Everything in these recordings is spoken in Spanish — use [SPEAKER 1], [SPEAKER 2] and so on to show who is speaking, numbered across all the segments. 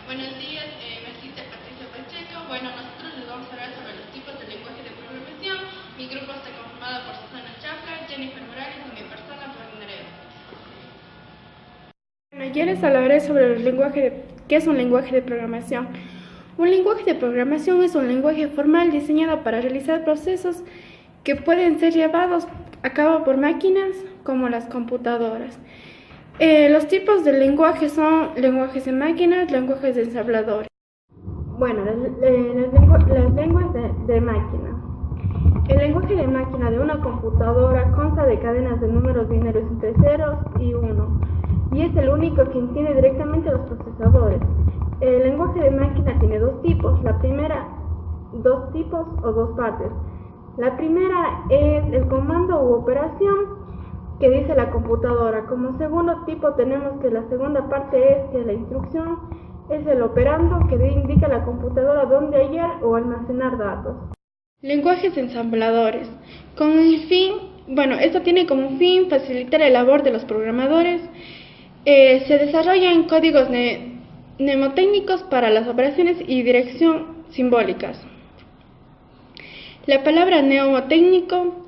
[SPEAKER 1] Buenos días, me cita Patricia Pacheco. Bueno, nosotros les vamos a hablar sobre los tipos de lenguaje de programación. Mi grupo está conformado por Susana Chafla, Jennifer Morales y mi persona, Flor Neredo.
[SPEAKER 2] Bueno, yo les hablaré sobre qué es un lenguaje de programación. Un lenguaje de programación es un lenguaje formal diseñado para realizar procesos que pueden ser llevados a cabo por máquinas como las computadoras. Los tipos de lenguaje son lenguajes de máquinas, lenguajes de ensambladores. Bueno, las lenguas de máquina. El lenguaje de máquina de una computadora consta de cadenas de números binarios entre 0 y 1 y es el único que entiende directamente los procesadores. El lenguaje de máquina tiene dos tipos. Dos tipos o dos partes. La primera es el comando u operación que dice la computadora. Como segundo tipo tenemos que la segunda parte es que la instrucción es el operando que indica a la computadora dónde hallar o almacenar datos. Lenguajes ensambladores. Esto tiene como fin facilitar la labor de los programadores. Se desarrollan códigos mnemotécnicos para las operaciones y dirección simbólicas. La palabra mnemotécnico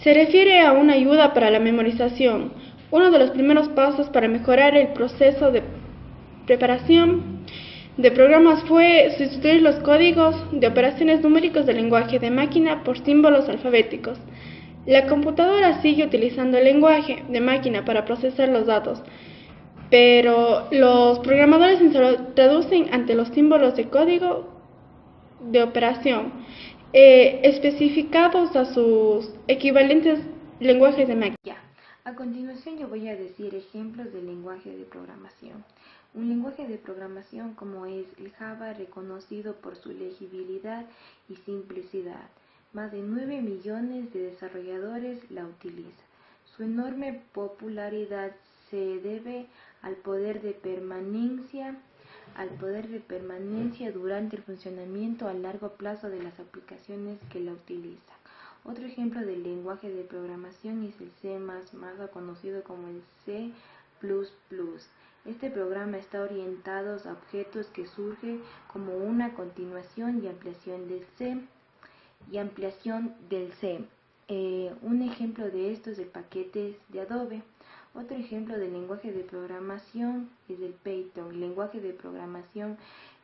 [SPEAKER 2] se refiere a una ayuda para la memorización. Uno de los primeros pasos para mejorar el proceso de preparación de programas fue sustituir los códigos de operaciones numéricos del lenguaje de máquina por símbolos alfabéticos. La computadora sigue utilizando el lenguaje de máquina para procesar los datos, pero los programadores se traducen ante los símbolos de código de operación especificados a sus equivalentes lenguajes de máquina.
[SPEAKER 3] A continuación yo voy a decir ejemplos del lenguaje de programación. Un lenguaje de programación como es el Java, reconocido por su legibilidad y simplicidad. Más de 9 millones de desarrolladores la utilizan. Su enorme popularidad se debe al poder de permanencia durante el funcionamiento a largo plazo de las aplicaciones que la utilizan. Otro ejemplo del lenguaje de programación es el C++, conocido como el C++. Este programa está orientado a objetos que surge como una continuación y ampliación del C. Un ejemplo de esto es el paquete de Adobe. Otro ejemplo del lenguaje de programación es el Python, lenguaje de programación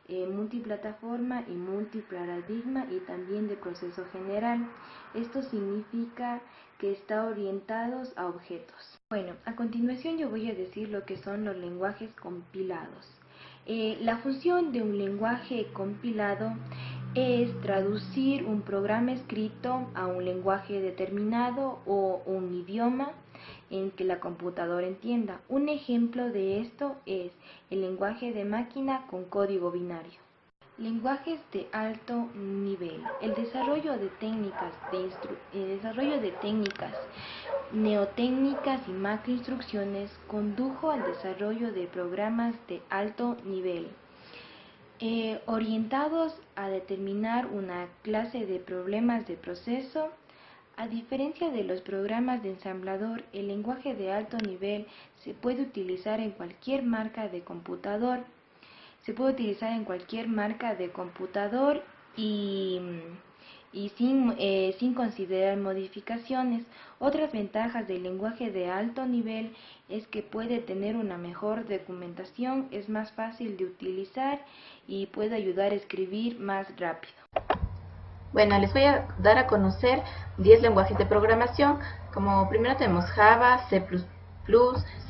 [SPEAKER 3] multiplataforma y multiparadigma y también de proceso general. Esto significa que está orientado a objetos. Bueno, a continuación yo voy a decir lo que son los lenguajes compilados. La función de un lenguaje compilado es traducir un programa escrito a un lenguaje determinado o un idioma en que la computadora entienda. Un ejemplo de esto es el lenguaje de máquina con código binario. Lenguajes de alto nivel. El desarrollo de técnicas neotécnicas y macroinstrucciones condujo al desarrollo de programas de alto nivel, orientados a determinar una clase de problemas de proceso. A diferencia de los programas de ensamblador, el lenguaje de alto nivel se puede utilizar en cualquier marca de computador. Y sin considerar modificaciones. Otras ventajas del lenguaje de alto nivel es que puede tener una mejor documentación, es más fácil de utilizar y puede ayudar a escribir más rápido.
[SPEAKER 4] Bueno, les voy a dar a conocer 10 lenguajes de programación. Como primero tenemos Java, C++,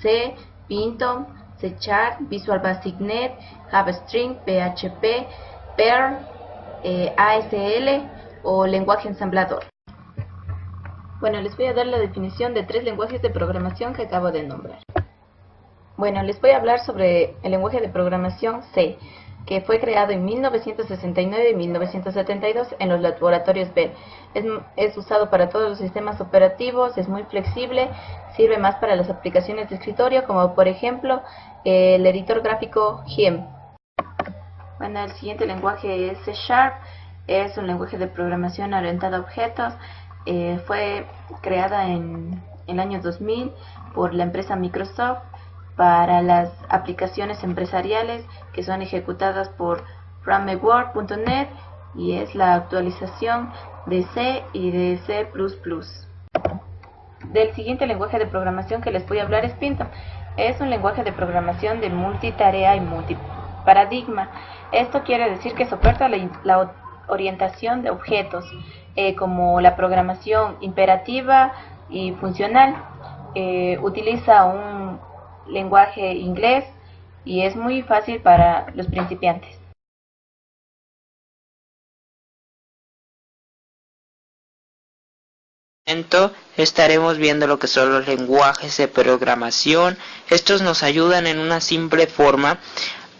[SPEAKER 4] C, Python, C#, Visual Basic Net, JavaScript, PHP, Perl, ASL o lenguaje ensamblador. Bueno, les voy a dar la definición de 3 lenguajes de programación que acabo de nombrar. Bueno, les voy a hablar sobre el lenguaje de programación C, que fue creado en 1969 y 1972 en los laboratorios Bell. Es usado para todos los sistemas operativos, es muy flexible, sirve más para las aplicaciones de escritorio, como por ejemplo el editor gráfico GIMP. Bueno, el siguiente lenguaje es C#, es un lenguaje de programación orientado a objetos. Fue creada en el año 2000 por la empresa Microsoft para las aplicaciones empresariales que son ejecutadas por framework.net y es la actualización de C y de C++. Del siguiente lenguaje de programación que les voy a hablar es Python. Es un lenguaje de programación de multitarea y multiparadigma. Esto quiere decir que soporta la orientación de objetos, como la programación imperativa y funcional. Utiliza un lenguaje inglés y es muy fácil para los principiantes.
[SPEAKER 5] Estaremos viendo lo que son los lenguajes de programación. Estos nos ayudan en una simple forma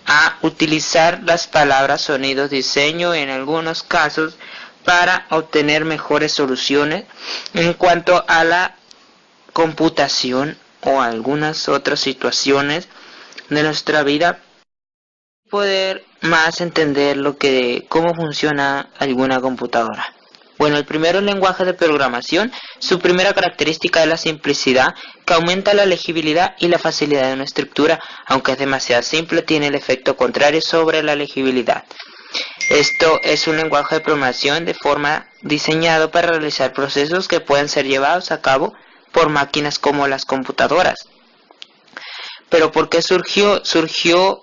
[SPEAKER 5] a utilizar las palabras sonidos, diseño en algunos casos para obtener mejores soluciones en cuanto a la computación o algunas otras situaciones de nuestra vida, poder más entender cómo funciona alguna computadora. Bueno, el primero lenguaje de programación, su primera característica es la simplicidad, que aumenta la legibilidad y la facilidad de una estructura, aunque es demasiado simple, tiene el efecto contrario sobre la legibilidad. Esto es un lenguaje de programación de forma diseñado para realizar procesos que pueden ser llevados a cabo por máquinas como las computadoras. Pero ¿por qué surgió? Surgió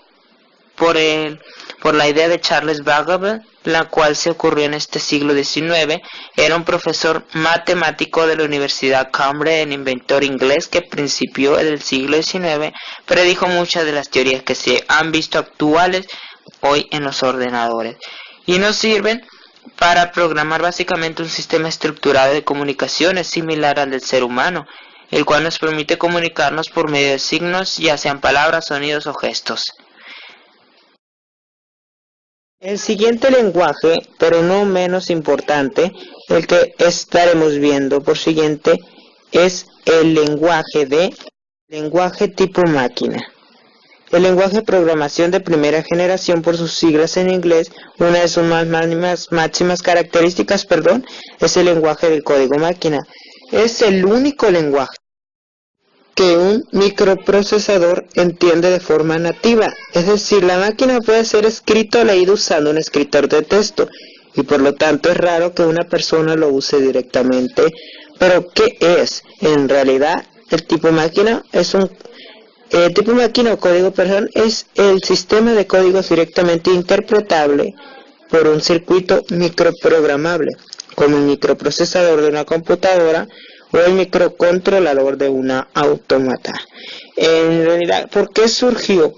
[SPEAKER 5] por la idea de Charles Babbage, la cual se ocurrió en este siglo XIX. Era un profesor matemático de la Universidad Cambridge, un inventor inglés que a principios del siglo XIX predijo muchas de las teorías que se han visto actuales hoy en los ordenadores y nos sirven para programar básicamente un sistema estructurado de comunicaciones similar al del ser humano, el cual nos permite comunicarnos por medio de signos, ya sean palabras, sonidos o gestos. El siguiente lenguaje, pero no menos importante, el que estaremos viendo por siguiente, es el lenguaje tipo máquina. El lenguaje de programación de primera generación, por sus siglas en inglés, una de sus máximas características, es el lenguaje del código máquina. Es el único lenguaje que un microprocesador entiende de forma nativa, es decir, la máquina puede ser escrito o leído usando un escritor de texto, y por lo tanto es raro que una persona lo use directamente. Pero ¿qué es? En realidad, el tipo máquina o código es el sistema de códigos directamente interpretable por un circuito microprogramable, como el microprocesador de una computadora o el microcontrolador de una autómata. En realidad, ¿por qué surgió?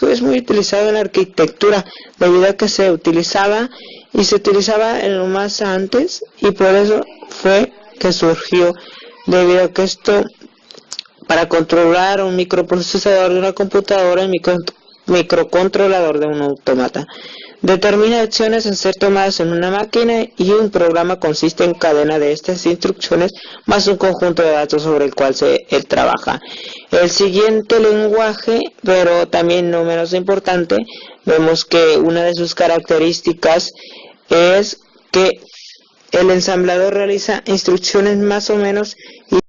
[SPEAKER 5] Es muy utilizado en la arquitectura, debido a que se utilizaba en lo más antes, y por eso fue que surgió, debido a que esto, para controlar un microprocesador de una computadora y microcontrolador de un autómata, determina acciones en ser tomadas en una máquina, y un programa consiste en cadena de estas instrucciones más un conjunto de datos sobre el cual él trabaja. El siguiente lenguaje, pero también no menos importante, vemos que una de sus características es que el ensamblador realiza instrucciones más o menos